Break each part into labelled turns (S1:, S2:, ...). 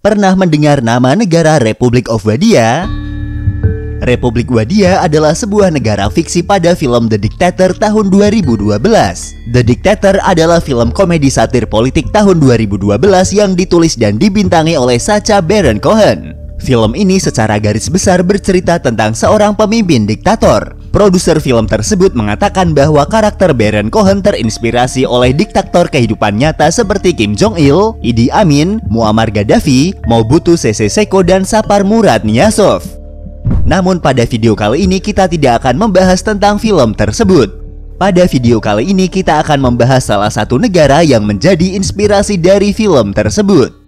S1: Pernah mendengar nama negara Republic of Wadia? Republik Wadia adalah sebuah negara fiksi pada film The Dictator tahun 2012. The Dictator adalah film komedi satir politik tahun 2012 yang ditulis dan dibintangi oleh Sacha Baron Cohen. Film ini secara garis besar bercerita tentang seorang pemimpin diktator. Produser film tersebut mengatakan bahwa karakter Baron Cohen terinspirasi oleh diktator kehidupan nyata seperti Kim Jong-il, Idi Amin, Muammar Gaddafi, Mobutu Sese Seko, dan Sapar Murad Niyazov. Namun pada video kali ini kita tidak akan membahas tentang film tersebut. Pada video kali ini kita akan membahas salah satu negara yang menjadi inspirasi dari film tersebut.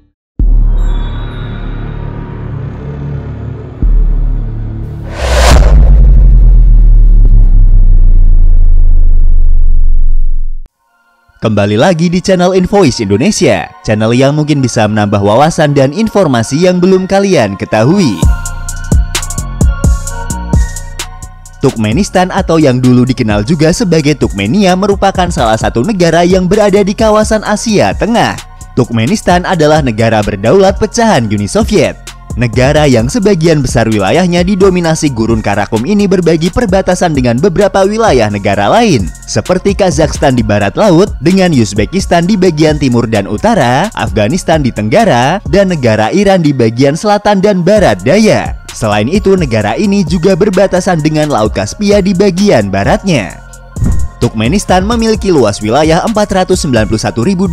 S1: Kembali lagi di channel Invoice Indonesia, channel yang mungkin bisa menambah wawasan dan informasi yang belum kalian ketahui. Turkmenistan atau yang dulu dikenal juga sebagai Turkmenia merupakan salah satu negara yang berada di kawasan Asia Tengah. Turkmenistan adalah negara berdaulat pecahan Uni Soviet. Negara yang sebagian besar wilayahnya didominasi Gurun Karakum ini berbagi perbatasan dengan beberapa wilayah negara lain, seperti Kazakhstan di barat laut, dengan Uzbekistan di bagian timur dan utara, Afghanistan di tenggara, dan negara Iran di bagian selatan dan barat daya. Selain itu, negara ini juga berbatasan dengan Laut Kaspia di bagian baratnya. Turkmenistan memiliki luas wilayah 491.210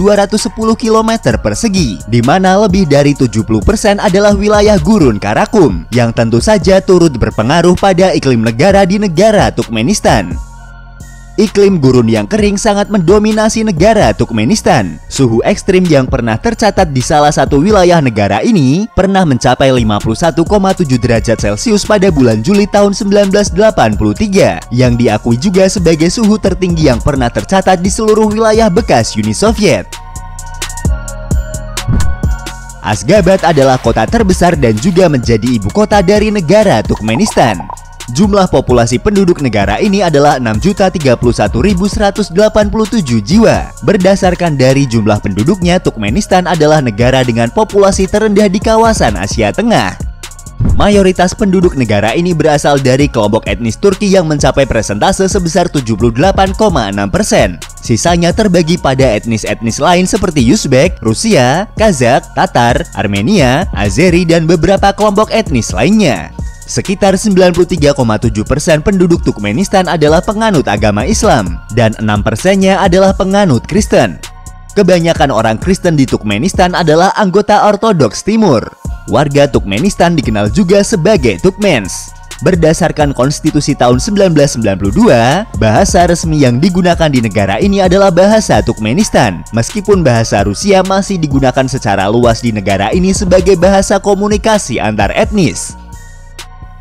S1: km persegi, di mana lebih dari 70% adalah wilayah Gurun Karakum, yang tentu saja turut berpengaruh pada iklim negara di negara Turkmenistan. Iklim gurun yang kering sangat mendominasi negara Turkmenistan. Suhu ekstrim yang pernah tercatat di salah satu wilayah negara ini pernah mencapai 51,7 derajat Celcius pada bulan Juli tahun 1983, yang diakui juga sebagai suhu tertinggi yang pernah tercatat di seluruh wilayah bekas Uni Soviet. Ashgabat adalah kota terbesar dan juga menjadi ibu kota dari negara Turkmenistan. Jumlah populasi penduduk negara ini adalah 6.031.187 jiwa. Berdasarkan dari jumlah penduduknya, Turkmenistan adalah negara dengan populasi terendah di kawasan Asia Tengah. Mayoritas penduduk negara ini berasal dari kelompok etnis Turki yang mencapai persentase sebesar 78,6%. Sisanya terbagi pada etnis-etnis lain seperti Uzbek, Rusia, Kazakh, Tatar, Armenia, Azeri, dan beberapa kelompok etnis lainnya. Sekitar 93,7% penduduk Turkmenistan adalah penganut agama Islam, dan 6%-nya adalah penganut Kristen. Kebanyakan orang Kristen di Turkmenistan adalah anggota Ortodoks Timur. Warga Turkmenistan dikenal juga sebagai Turkmens. Berdasarkan konstitusi tahun 1992, bahasa resmi yang digunakan di negara ini adalah bahasa Turkmenistan, meskipun bahasa Rusia masih digunakan secara luas di negara ini sebagai bahasa komunikasi antar etnis.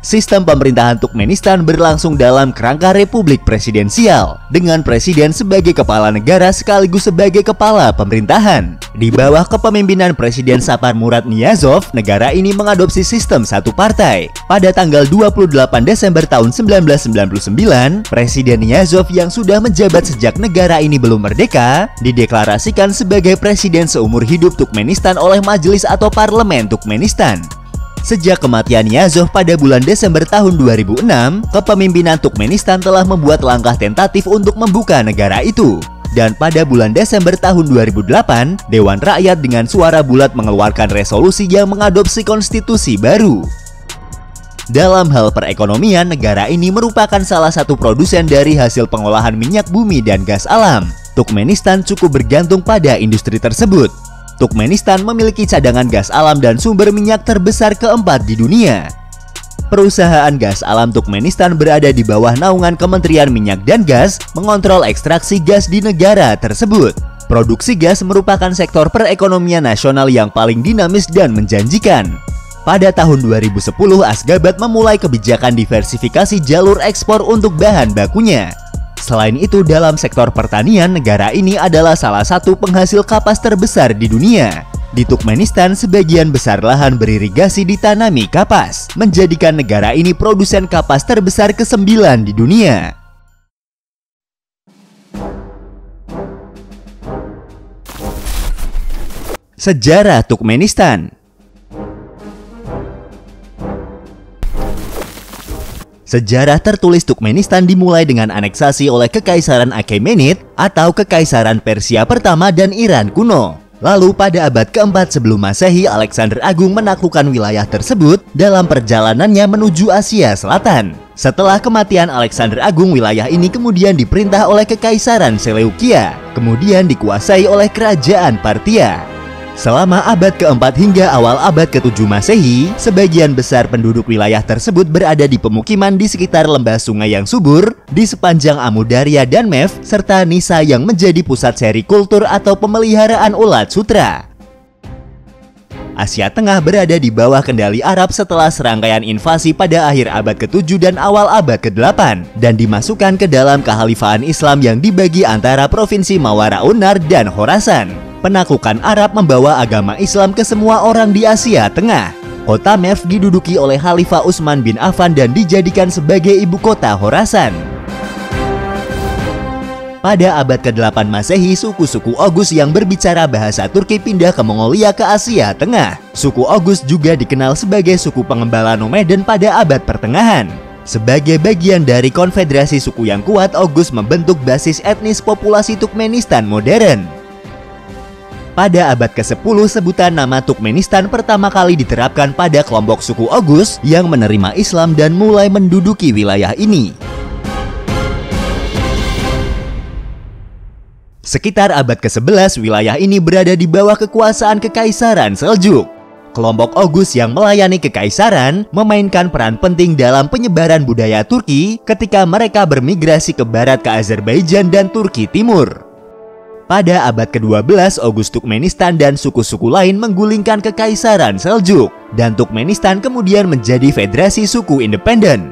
S1: Sistem pemerintahan Turkmenistan berlangsung dalam kerangka republik presidensial, dengan presiden sebagai kepala negara sekaligus sebagai kepala pemerintahan. Di bawah kepemimpinan Presiden Sapar Murad Niyazov, negara ini mengadopsi sistem satu partai. Pada tanggal 28 Desember tahun 1999, Presiden Niyazov yang sudah menjabat sejak negara ini belum merdeka, dideklarasikan sebagai presiden seumur hidup Turkmenistan oleh Majelis atau Parlemen Turkmenistan. Sejak kematian Niyazov pada bulan Desember tahun 2006, kepemimpinan Turkmenistan telah membuat langkah tentatif untuk membuka negara itu. Dan pada bulan Desember tahun 2008, Dewan Rakyat dengan suara bulat mengeluarkan resolusi yang mengadopsi konstitusi baru. Dalam hal perekonomian, negara ini merupakan salah satu produsen dari hasil pengolahan minyak bumi dan gas alam. Turkmenistan cukup bergantung pada industri tersebut. Turkmenistan memiliki cadangan gas alam dan sumber minyak terbesar keempat di dunia. Perusahaan gas alam Turkmenistan berada di bawah naungan Kementerian Minyak dan Gas, mengontrol ekstraksi gas di negara tersebut. Produksi gas merupakan sektor perekonomian nasional yang paling dinamis dan menjanjikan. Pada tahun 2010, Ashgabat memulai kebijakan diversifikasi jalur ekspor untuk bahan bakunya. Selain itu, dalam sektor pertanian, negara ini adalah salah satu penghasil kapas terbesar di dunia. Di Turkmenistan, sebagian besar lahan beririgasi ditanami kapas, menjadikan negara ini produsen kapas terbesar ke-9 di dunia. Sejarah Turkmenistan. Sejarah tertulis Turkmenistan dimulai dengan aneksasi oleh Kekaisaran Achaemenid atau Kekaisaran Persia pertama dan Iran kuno. Lalu pada abad keempat sebelum Masehi, Alexander Agung menaklukkan wilayah tersebut dalam perjalanannya menuju Asia Selatan. Setelah kematian Alexander Agung, wilayah ini kemudian diperintah oleh Kekaisaran Seleukia, kemudian dikuasai oleh Kerajaan Parthia. Selama abad keempat hingga awal abad ke-7 Masehi, sebagian besar penduduk wilayah tersebut berada di pemukiman di sekitar lembah sungai yang subur, di sepanjang Amudarya dan Mev, serta Nisa yang menjadi pusat seri kultur atau pemeliharaan ulat sutra. Asia Tengah berada di bawah kendali Arab setelah serangkaian invasi pada akhir abad ke-7 dan awal abad ke-8, dan dimasukkan ke dalam kekhalifahan Islam yang dibagi antara provinsi Mawara-Unar dan Khorasan. Penaklukan Arab membawa agama Islam ke semua orang di Asia Tengah. Kota Mev diduduki oleh Khalifah Utsman bin Affan dan dijadikan sebagai ibu kota Khorasan. Pada abad ke-8 Masehi, suku-suku Oghuz yang berbicara bahasa Turki pindah ke Mongolia ke Asia Tengah. Suku Oghuz juga dikenal sebagai suku pengembala nomaden pada abad pertengahan. Sebagai bagian dari konfederasi suku yang kuat, Oghuz membentuk basis etnis populasi Turkmenistan modern. Pada abad ke-10, sebutan nama Turkmenistan pertama kali diterapkan pada kelompok suku Oghuz yang menerima Islam dan mulai menduduki wilayah ini. Sekitar abad ke-11, wilayah ini berada di bawah kekuasaan Kekaisaran Seljuk. Kelompok Oghuz yang melayani kekaisaran memainkan peran penting dalam penyebaran budaya Turki ketika mereka bermigrasi ke barat ke Azerbaijan dan Turki Timur. Pada abad ke-12, Oghuz Turkmenistan dan suku-suku lain menggulingkan Kekaisaran Seljuk, dan Turkmenistan kemudian menjadi federasi suku independen.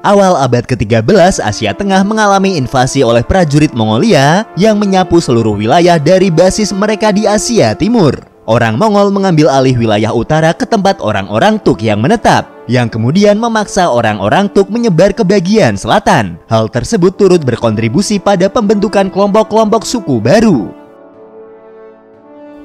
S1: Awal abad ke-13, Asia Tengah mengalami invasi oleh prajurit Mongolia yang menyapu seluruh wilayah dari basis mereka di Asia Timur. Orang Mongol mengambil alih wilayah utara ke tempat orang-orang Turk yang menetap, yang kemudian memaksa orang-orang Turk menyebar ke bagian selatan. Hal tersebut turut berkontribusi pada pembentukan kelompok-kelompok suku baru.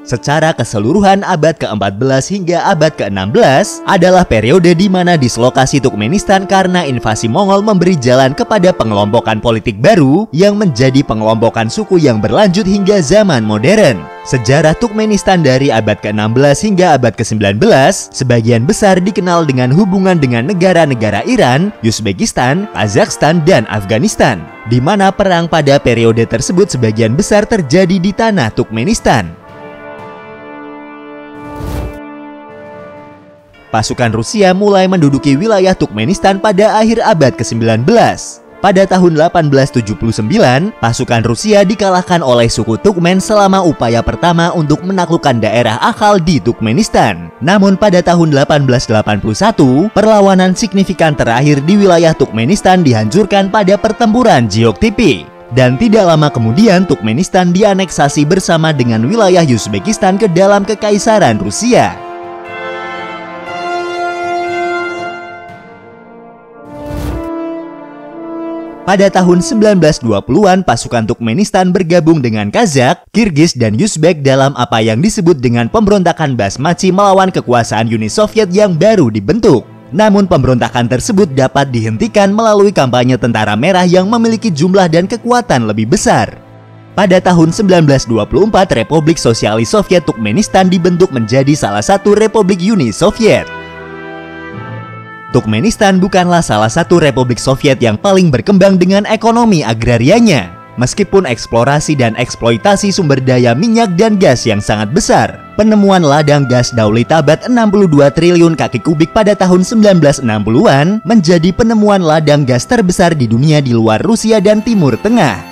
S1: Secara keseluruhan, abad ke-14 hingga abad ke-16 adalah periode di mana dislokasi Turkmenistan karena invasi Mongol memberi jalan kepada pengelompokan politik baru yang menjadi pengelompokan suku yang berlanjut hingga zaman modern. Sejarah Turkmenistan dari abad ke-16 hingga abad ke-19 sebagian besar dikenal dengan hubungan dengan negara-negara Iran, Uzbekistan, Kazakhstan, dan Afghanistan, di mana perang pada periode tersebut sebagian besar terjadi di tanah Turkmenistan. Pasukan Rusia mulai menduduki wilayah Turkmenistan pada akhir abad ke-19. Pada tahun 1879, pasukan Rusia dikalahkan oleh suku Turkmen selama upaya pertama untuk menaklukkan daerah Akhal di Turkmenistan. Namun pada tahun 1881, perlawanan signifikan terakhir di wilayah Turkmenistan dihancurkan pada pertempuran Geoktipi. Dan tidak lama kemudian Turkmenistan dianeksasi bersama dengan wilayah Uzbekistan ke dalam Kekaisaran Rusia. Pada tahun 1920-an, pasukan Turkmenistan bergabung dengan Kazakh, Kirgiz, dan Uzbek dalam apa yang disebut dengan pemberontakan Basmachi melawan kekuasaan Uni Soviet yang baru dibentuk. Namun pemberontakan tersebut dapat dihentikan melalui kampanye Tentara Merah yang memiliki jumlah dan kekuatan lebih besar. Pada tahun 1924, Republik Sosialis Soviet Turkmenistan dibentuk menjadi salah satu Republik Uni Soviet. Turkmenistan bukanlah salah satu Republik Soviet yang paling berkembang dengan ekonomi agrarianya. Meskipun eksplorasi dan eksploitasi sumber daya minyak dan gas yang sangat besar, penemuan ladang gas Daulitabat 62 triliun kaki kubik pada tahun 1960-an menjadi penemuan ladang gas terbesar di dunia di luar Rusia dan Timur Tengah.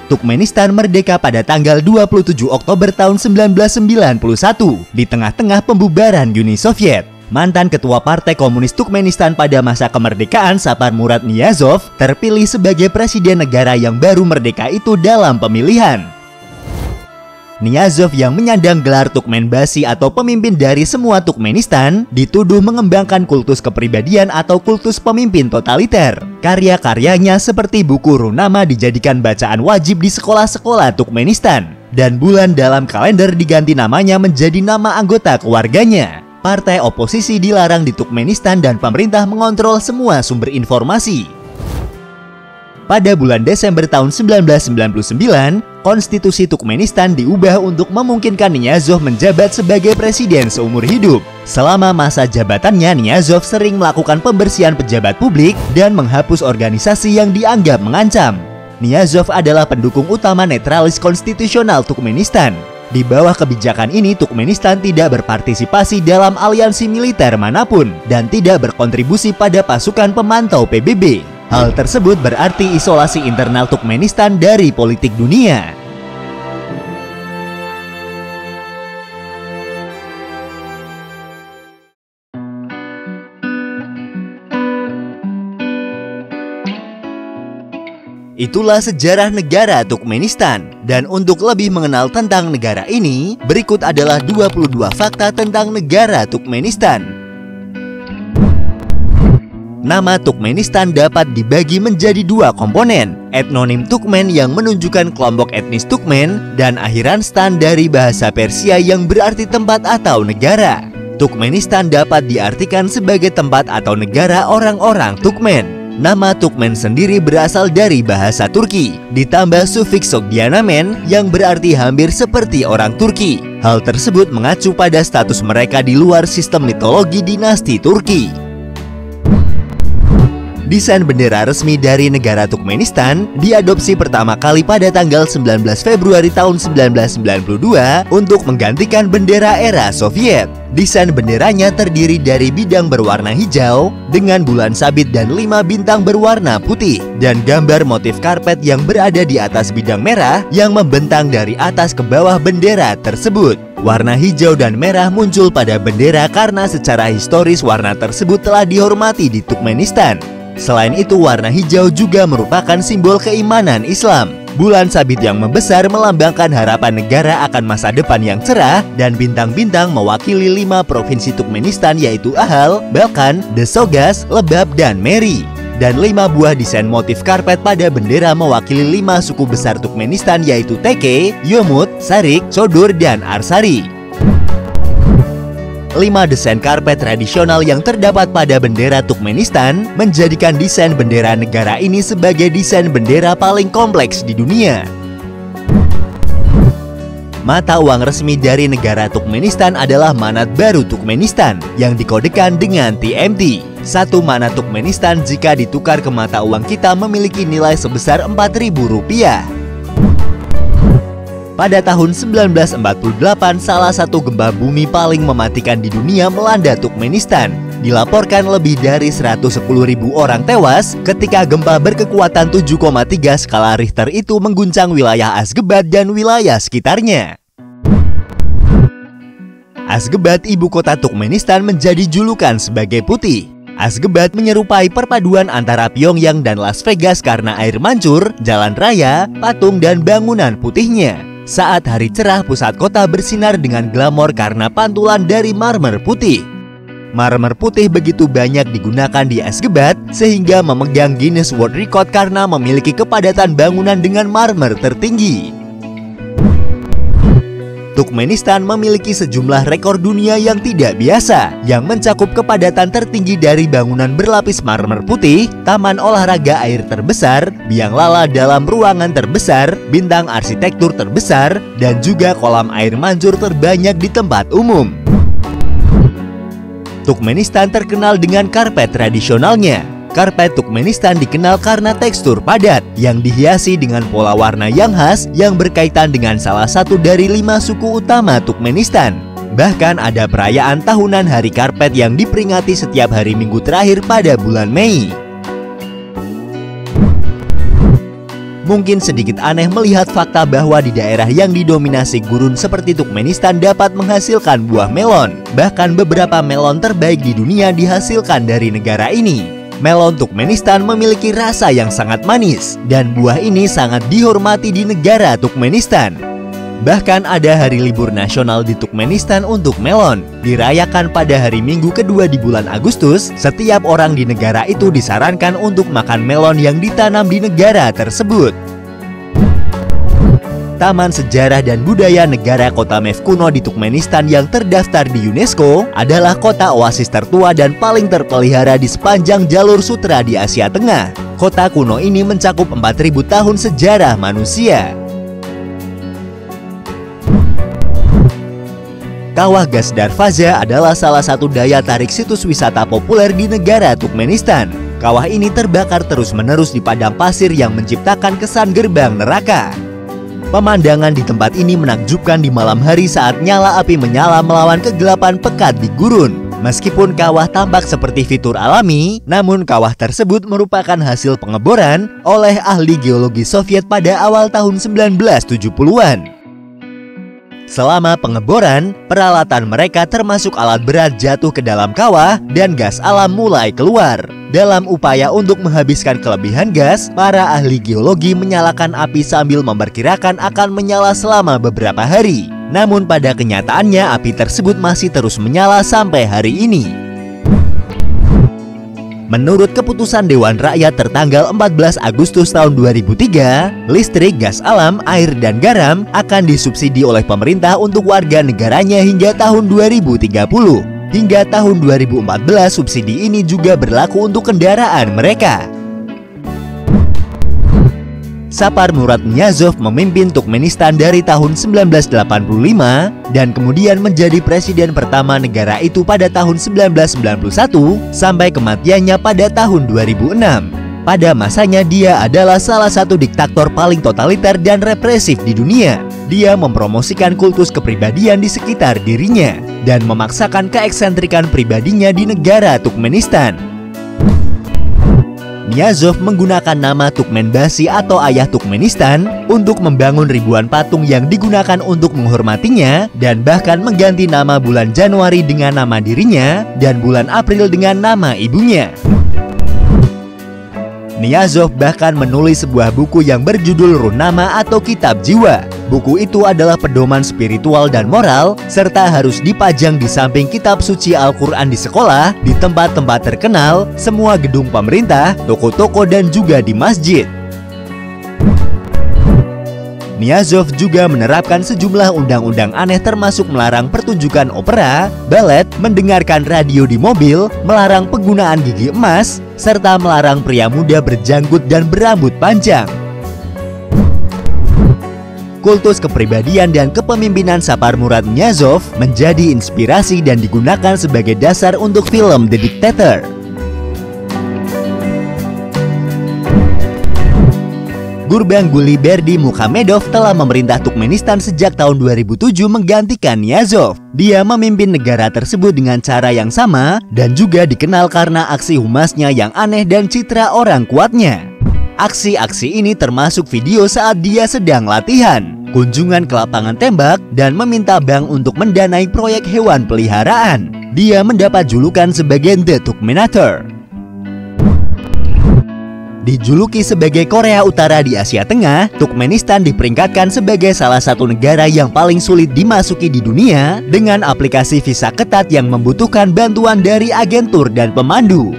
S1: Turkmenistan merdeka pada tanggal 27 Oktober tahun 1991 di tengah-tengah pembubaran Uni Soviet. Mantan Ketua Partai Komunis Turkmenistan pada masa kemerdekaan, Sapar Murat Niyazov, terpilih sebagai presiden negara yang baru merdeka itu dalam pemilihan. Niyazov yang menyandang gelar Turkmenbasi atau pemimpin dari semua Turkmenistan, dituduh mengembangkan kultus kepribadian atau kultus pemimpin totaliter. Karya-karyanya seperti buku Runama dijadikan bacaan wajib di sekolah-sekolah Turkmenistan, dan bulan dalam kalender diganti namanya menjadi nama anggota keluarganya. Partai oposisi dilarang di Turkmenistan dan pemerintah mengontrol semua sumber informasi. Pada bulan Desember tahun 1999, konstitusi Turkmenistan diubah untuk memungkinkan Niyazov menjabat sebagai presiden seumur hidup. Selama masa jabatannya, Niyazov sering melakukan pembersihan pejabat publik dan menghapus organisasi yang dianggap mengancam. Niyazov adalah pendukung utama netralis konstitusional Turkmenistan. Di bawah kebijakan ini, Turkmenistan tidak berpartisipasi dalam aliansi militer manapun dan tidak berkontribusi pada pasukan pemantau PBB. Hal tersebut berarti isolasi internal Turkmenistan dari politik dunia. Itulah sejarah negara Turkmenistan. Dan untuk lebih mengenal tentang negara ini, berikut adalah 22 fakta tentang negara Turkmenistan. Nama Turkmenistan dapat dibagi menjadi dua komponen, etnonim Turkmen yang menunjukkan kelompok etnis Turkmen, dan akhiran stan dari bahasa Persia yang berarti tempat atau negara. Turkmenistan dapat diartikan sebagai tempat atau negara orang-orang Turkmen. Nama Turkmen sendiri berasal dari bahasa Turki, ditambah sufiks Sogdianamen yang berarti hampir seperti orang Turki. Hal tersebut mengacu pada status mereka di luar sistem mitologi dinasti Turki. Desain bendera resmi dari negara Turkmenistan diadopsi pertama kali pada tanggal 19 Februari tahun 1992 untuk menggantikan bendera era Soviet. Desain benderanya terdiri dari bidang berwarna hijau dengan bulan sabit dan 5 bintang berwarna putih, dan gambar motif karpet yang berada di atas bidang merah yang membentang dari atas ke bawah bendera tersebut. Warna hijau dan merah muncul pada bendera karena secara historis warna tersebut telah dihormati di Turkmenistan. Selain itu, warna hijau juga merupakan simbol keimanan Islam. Bulan sabit yang membesar melambangkan harapan negara akan masa depan yang cerah, dan bintang-bintang mewakili 5 provinsi Turkmenistan yaitu Ahal, Balkan, Desogas, Lebap, dan Meri. Dan 5 buah desain motif karpet pada bendera mewakili 5 suku besar Turkmenistan yaitu Teke, Yomut, Sarik, Chodur, dan Arsari. 5 desain karpet tradisional yang terdapat pada bendera Turkmenistan menjadikan desain bendera negara ini sebagai desain bendera paling kompleks di dunia. Mata uang resmi dari negara Turkmenistan adalah manat baru Turkmenistan yang dikodekan dengan TMT. 1 manat Turkmenistan jika ditukar ke mata uang kita memiliki nilai sebesar Rp4.000. Pada tahun 1948, salah satu gempa bumi paling mematikan di dunia melanda Turkmenistan. Dilaporkan lebih dari 110.000 orang tewas ketika gempa berkekuatan 7,3 skala Richter itu mengguncang wilayah Ashgabat dan wilayah sekitarnya. Ashgabat, ibu kota Turkmenistan, menjadi julukan sebagai putih. Ashgabat menyerupai perpaduan antara Pyongyang dan Las Vegas karena air mancur, jalan raya, patung, dan bangunan putihnya. Saat hari cerah, pusat kota bersinar dengan glamor karena pantulan dari marmer putih. Marmer putih begitu banyak digunakan di Ashgabat sehingga memegang Guinness World Record karena memiliki kepadatan bangunan dengan marmer tertinggi. Turkmenistan memiliki sejumlah rekor dunia yang tidak biasa, yang mencakup kepadatan tertinggi dari bangunan berlapis marmer putih, taman olahraga air terbesar, biang lala dalam ruangan terbesar, bintang arsitektur terbesar, dan juga kolam air mancur terbanyak di tempat umum. Turkmenistan terkenal dengan karpet tradisionalnya. Karpet Turkmenistan dikenal karena tekstur padat yang dihiasi dengan pola warna yang khas yang berkaitan dengan salah satu dari 5 suku utama Turkmenistan. Bahkan ada perayaan tahunan Hari Karpet yang diperingati setiap hari Minggu terakhir pada bulan Mei. Mungkin sedikit aneh melihat fakta bahwa di daerah yang didominasi gurun seperti Turkmenistan dapat menghasilkan buah melon. Bahkan beberapa melon terbaik di dunia dihasilkan dari negara ini. Melon Turkmenistan memiliki rasa yang sangat manis, dan buah ini sangat dihormati di negara Turkmenistan. Bahkan ada hari libur nasional di Turkmenistan untuk melon, dirayakan pada hari Minggu kedua di bulan Agustus. Setiap orang di negara itu disarankan untuk makan melon yang ditanam di negara tersebut. Taman Sejarah dan Budaya Negara Kotamev kuno di Turkmenistan yang terdaftar di UNESCO adalah kota oasis tertua dan paling terpelihara di sepanjang jalur sutra di Asia Tengah. Kota kuno ini mencakup 4.000 tahun sejarah manusia. Kawah gas Darvaza adalah salah satu daya tarik situs wisata populer di negara Turkmenistan. Kawah ini terbakar terus-menerus di padang pasir yang menciptakan kesan gerbang neraka. Pemandangan di tempat ini menakjubkan di malam hari saat nyala api menyala melawan kegelapan pekat di gurun. Meskipun kawah tampak seperti fitur alami, namun kawah tersebut merupakan hasil pengeboran oleh ahli geologi Soviet pada awal tahun 1970-an. Selama pengeboran, peralatan mereka termasuk alat berat jatuh ke dalam kawah dan gas alam mulai keluar. Dalam upaya untuk menghabiskan kelebihan gas, para ahli geologi menyalakan api sambil memperkirakan akan menyala selama beberapa hari. Namun pada kenyataannya api tersebut masih terus menyala sampai hari ini. Menurut keputusan Dewan Rakyat tertanggal 14 Agustus tahun 2003, listrik, gas alam, air, dan garam akan disubsidi oleh pemerintah untuk warga negaranya hingga tahun 2030. Hingga tahun 2014, subsidi ini juga berlaku untuk kendaraan mereka. Sapar Murat Niyazov memimpin Turkmenistan dari tahun 1985 dan kemudian menjadi presiden pertama negara itu pada tahun 1991 sampai kematiannya pada tahun 2006. Pada masanya dia adalah salah satu diktator paling totaliter dan represif di dunia. Dia mempromosikan kultus kepribadian di sekitar dirinya dan memaksakan keeksentrikan pribadinya di negara Turkmenistan. Niyazov menggunakan nama Turkmenbasi atau ayah Turkmenistan untuk membangun ribuan patung yang digunakan untuk menghormatinya dan bahkan mengganti nama bulan Januari dengan nama dirinya dan bulan April dengan nama ibunya. Niyazov bahkan menulis sebuah buku yang berjudul Ruhnama atau Kitab Jiwa. Buku itu adalah pedoman spiritual dan moral, serta harus dipajang di samping kitab suci Al-Quran di sekolah, di tempat-tempat terkenal, semua gedung pemerintah, toko-toko, dan juga di masjid. Niyazov juga menerapkan sejumlah undang-undang aneh termasuk melarang pertunjukan opera, balet, mendengarkan radio di mobil, melarang penggunaan gigi emas, serta melarang pria muda berjanggut dan berambut panjang. Kultus kepribadian dan kepemimpinan Sapar Murat Niyazov menjadi inspirasi dan digunakan sebagai dasar untuk film The Dictator. Gurbanguly Berdimuhamedov telah memerintah Turkmenistan sejak tahun 2007 menggantikan Niyazov. Dia memimpin negara tersebut dengan cara yang sama dan juga dikenal karena aksi humasnya yang aneh dan citra orang kuatnya. Aksi-aksi ini termasuk video saat dia sedang latihan, kunjungan ke lapangan tembak, dan meminta bank untuk mendanai proyek hewan peliharaan. Dia mendapat julukan sebagai The Turkmenator. Dijuluki sebagai Korea Utara di Asia Tengah, Turkmenistan diperingkatkan sebagai salah satu negara yang paling sulit dimasuki di dunia dengan aplikasi visa ketat yang membutuhkan bantuan dari agentur dan pemandu.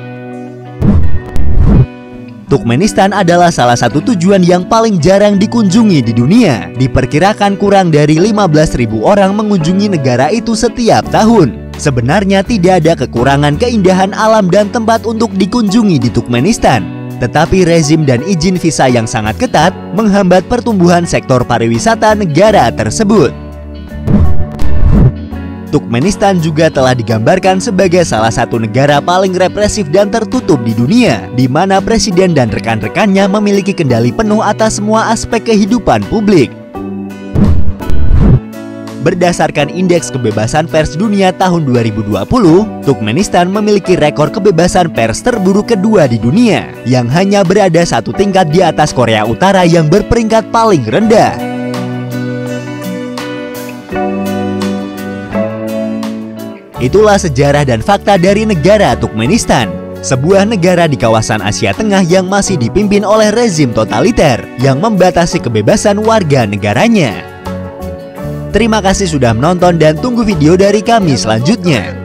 S1: Turkmenistan adalah salah satu tujuan yang paling jarang dikunjungi di dunia. Diperkirakan kurang dari 15.000 orang mengunjungi negara itu setiap tahun. Sebenarnya tidak ada kekurangan keindahan alam dan tempat untuk dikunjungi di Turkmenistan. Tetapi rezim dan izin visa yang sangat ketat menghambat pertumbuhan sektor pariwisata negara tersebut. Turkmenistan juga telah digambarkan sebagai salah satu negara paling represif dan tertutup di dunia, di mana presiden dan rekan-rekannya memiliki kendali penuh atas semua aspek kehidupan publik. Berdasarkan Indeks Kebebasan Pers Dunia tahun 2020, Turkmenistan memiliki rekor kebebasan pers terburuk kedua di dunia, yang hanya berada satu tingkat di atas Korea Utara yang berperingkat paling rendah. Itulah sejarah dan fakta dari negara Turkmenistan, sebuah negara di kawasan Asia Tengah yang masih dipimpin oleh rezim totaliter yang membatasi kebebasan warga negaranya. Terima kasih sudah menonton dan tunggu video dari kami selanjutnya.